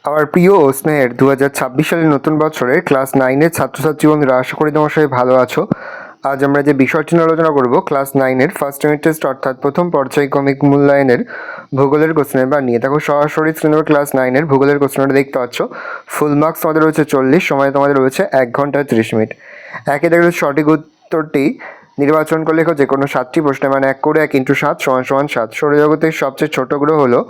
আমার প্রিয় ও স্নেহের 2026 সালের নতুন বছরের ক্লাস 9-এর ছাত্রছাত্রী বন্ধুরা, আশা করি তোমার সবাই ভালো আছো। আজ আমরা যে বিষয়টি নিয়ে আলোচনা করব, ক্লাস 9-এর ফার্স্ট ইউনিট টেস্ট অর্থাৎ প্রথম পর্যায়ক্রমিক মূল্যায়নের ভূগোলের কোশ্চেন পেপার নিয়ে। দেখো, সরাসরি স্ক্রিনে ক্লাস 9-এর ভূগোলের কোশ্চেনটা দেখতে পাচ্ছ। ফুল মার্কস তোমাদের রয়েছে 40, সময় তোমাদের রয়েছে 1 ঘন্টা 30 মিনিট। একে দেখো, সঠিক উত্তরটি নির্বাচন করলে যে কোনো 7টি প্রশ্নে, মানে 1 করে 1 × 7 = 7। সৌরজগতের সবচেয়ে ছোট গ্রহ হলো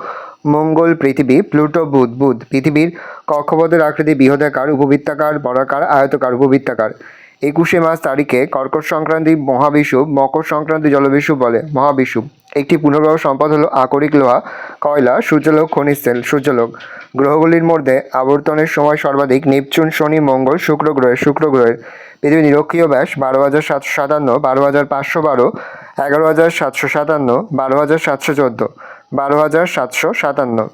মঙ্গল, পৃথিবী, প্লুটো, বুধ। পৃথিবীর কক্ষপথের আকৃতি বৃহদাকার, উপবৃত্তাকার, বর্গাকার, আয়তাকার, উপবৃত্তাকার। 21 মার্চ তারিখে কর্কট সংক্রান্তি মহাবিষুব, মকর সংক্রান্তি জলবিষুব বলে। মহাবিষুব একটি পুনর্গ্রহ সম্পদ হলো আকরিক লোহা, কয়লা, সূর্যলোক, খনিজ তেল। সূর্যলোক গ্রহগুলির মধ্যে আবর্তনের সময় সর্বাধিক নেপচুন, শনি, মঙ্গল, শুক্র গ্রহের। পৃথিবীর নিরক্ষীয় ব্যাস 12,757, 12,512, 11,757, 12,714, 12,757।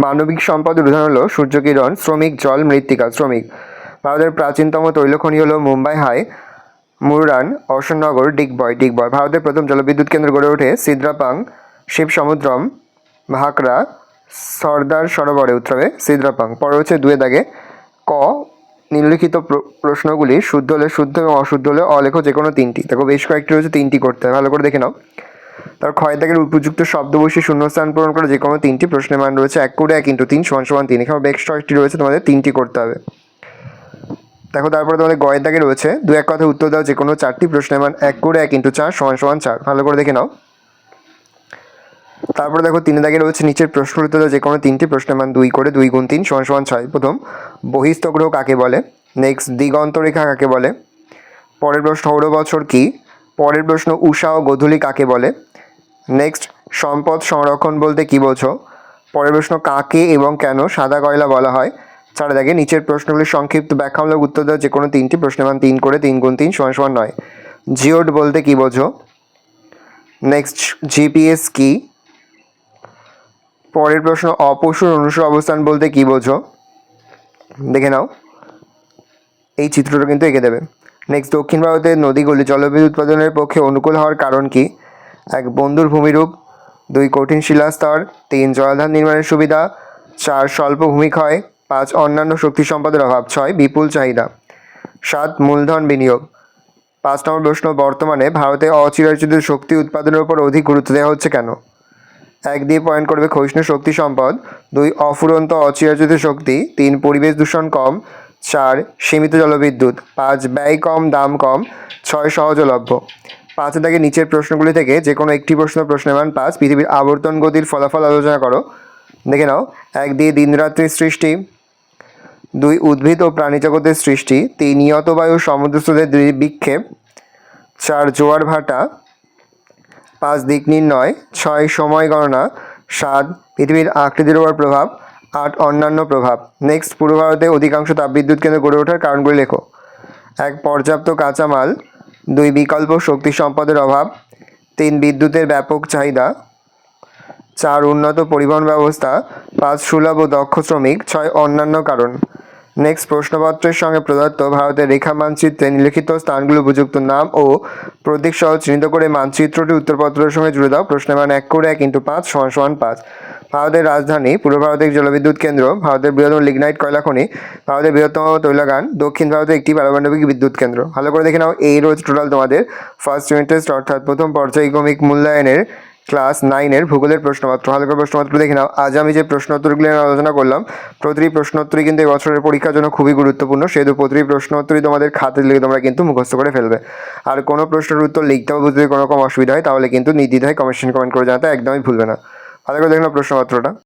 মানবিক সম্পদের উদাহরণ হলো সূর্যকিরণ, শ্রমিক, জল, মৃত্তিকা। শ্রমিক ভারতের প্রাচীনতম তৈলখনি হলো মুম্বাই হাই, মুররান, অশোকনগর, ডিগবয়। ভারতের প্রথম জলবিদ্যুৎ কেন্দ্র গড়ে ওঠে সিদ্রাপাং, শিবসমুদ্রম, ভাকরা, সর্দার সরোবরে উত্তরে সিদ্রাপাং। পরে হচ্ছে 2 দাগে ক, নিম্নলিখিত প্রশ্নগুলি শুদ্ধ হলে শুদ্ধ এবং অশুদ্ধ হলে অলেখ যে কোনো 3টি। দেখো, বেশ কয়েকটি রয়েছে, 3টি করতে হবে, ভালো করে দেখে নাও। তার ক্ষয় দাগের উপযুক্ত শব্দ বসিয়ে শূন্যস্থান পূরণ করে যে কোনো 3টি প্রশ্নের মান রয়েছে 1 করে 1 × 3 = 3। এখানে বেশ কয়েকটি রয়েছে, তোমাদের 3টি করতে হবে। দেখো, তারপরে তোমাদের গয়ের দাগে রয়েছে 2-1 কথায় উত্তর দাও যে কোনো 4টি প্রশ্নের মান 1 করে 1 × 4 = 4। ভালো করে দেখে নাও। তারপরে দেখো, 3 দাগে রয়েছে নিচের প্রশ্ন উত্তর দাও যে কোনো 3টি প্রশ্নের মান 2 করে 2 × 3 = 6। প্রথম, বহিস্থ গ্রহ কাকে বলে? নেক্সট, দিগন্ত রেখা কাকে বলে? পরের প্রশ্ন, সৌর বছর কি? পরের প্রশ্ন, উষা ও গোধূলি কাকে বলে? নেক্সট, সম্পদ সংরক্ষণ বলতে কি বোঝো? পরের প্রশ্ন, কাকে এবং কেন সাদা কয়লা বলা হয়? 4 দাগে নিচের প্রশ্নগুলির সংক্ষিপ্ত ব্যাখ্যামূলক উত্তর দাও যে কোনো 3টি প্রশ্নের মান 3 করে 3 × 3 = 9। জিওড বলতে কি বোঝো? নেক্সট, জিপিএস কি? পরের প্রশ্ন, অপসুর অনুসর অবস্থান বলতে কি বোঝো? দেখে নাও, এই চিত্রটা কিন্তু এঁকে দেবে। নেক্সট, দক্ষিণ ভারতের নদীগুলি জলবিদ্যুৎ উৎপাদনের পক্ষে অনুকূল হওয়ার কারণ কি? 1, বন্ধুর ভূমিরূপ, 2, কঠিন শিলাস্তর, 3, জলাধার নির্মাণের সুবিধা, 4, স্বল্প ভূমিক্ষয়, 5, অন্যান্য শক্তি সম্পদের অভাব, 6, বিপুল চাহিদা, 7, মূলধন বিনিয়োগ। 5 নম্বর প্রশ্ন, বর্তমানে ভারতে অচিরায়িত শক্তি উৎপাদনের উপর অধিক গুরুত্ব দেওয়া হচ্ছে কেন? 1 দিয়ে পয়েন্ট করবে ক্ষয়িষ্ণু শক্তি সম্পদ, 2, অফুরন্ত অচিরায়িত শক্তি, 3, পরিবেশ দূষণ কম, 4, সীমিত জলবিদ্যুৎ, 5, ব্যয় কম, দাম কম, 6, সহজলভ্য। 5 দাগে নিচের প্রশ্নগুলি থেকে যে কোনো একটি প্রশ্নের মান 5। পৃথিবীর আবর্তন গতির ফলাফল আলোচনা করো। দেখে নাও, 1 দিয়ে দিনরাত্রির সৃষ্টি, 2, উদ্ভিদ ও প্রাণীজগতের সৃষ্টি, 3, নিয়ত বায়ু সমুদ্রস্রোতের বিক্ষেপ, 4, জোয়ার ভাটা, 5, দিক নির্ণয়, 6, সময় গণনা, 7, পৃথিবীর আকৃতির উপর প্রভাব, 8, অন্যান্য প্রভাব। নেক্সট, পূর্ব ভারতে অধিকাংশ তাপবিদ্যুৎ কেন্দ্র গড়ে ওঠার কারণগুলি লেখো। 1, পর্যাপ্ত কাঁচামাল, 2, বিকল্প শক্তি সম্পদের অভাব, 3, বিদ্যুতের ব্যাপক চাহিদা, 4, উন্নত পরিবহন ব্যবস্থা, 5, সুলভ ও দক্ষ শ্রমিক, 6, অন্যান্য কারণ। নেক্সট, প্রশ্নপত্রের সঙ্গে প্রদত্ত ভারতের রেখা মানচিত্রে নিম্নলিখিত স্থানগুলো উপযুক্ত নাম ও প্রতীক সহ চিহ্নিত করে মানচিত্রটি উত্তরপত্রের সঙ্গে জুড়ে দাও। প্রশ্নের মান 1 করে 1 × 5 = 5। ভারতের রাজধানী, পূর্ব ভারতের জলবিদ্যুৎ কেন্দ্র, ভারতের বৃহত্তম লিগনাইট কয়লা খনি, ভারতের বৃহত্তম তৈলাগান, দক্ষিণ ভারতের একটি পারমাণবিক বিদ্যুৎ কেন্দ্র। ভালো করে দেখে নাও, এই রয়েছে টোটাল তোমাদের ফার্স্ট ইউনিট টেস্ট অর্থাৎ প্রথম পর্যায়ক্রমিক মূল্যায়নের ক্লাস 9-এর ভূগোলের প্রশ্নপত্র। ভালো করে প্রশ্নপত্র দেখে নাও। আজ আমি যে প্রশ্নোত্তরগুলি আলোচনা করলাম, প্রতিটি প্রশ্নোত্তরই কিন্তু এই বছরের পরীক্ষার জন্য খুবই গুরুত্বপূর্ণ, সেহেতু প্রতিটি প্রশ্নোত্তরই তোমাদের খাতে লিখে তোমরা কিন্তু মুখস্থ করে ফেলবে। আর কোনো প্রশ্নের উত্তর লিখতে বা বুঝতে কোনো রকম অসুবিধা হয় তাহলে কিন্তু নির্দ্বিধায় কমেন্ট করে জানাতে একদমই ভুলবে না। ভালো করে দেখে নাও প্রশ্নপত্রটা।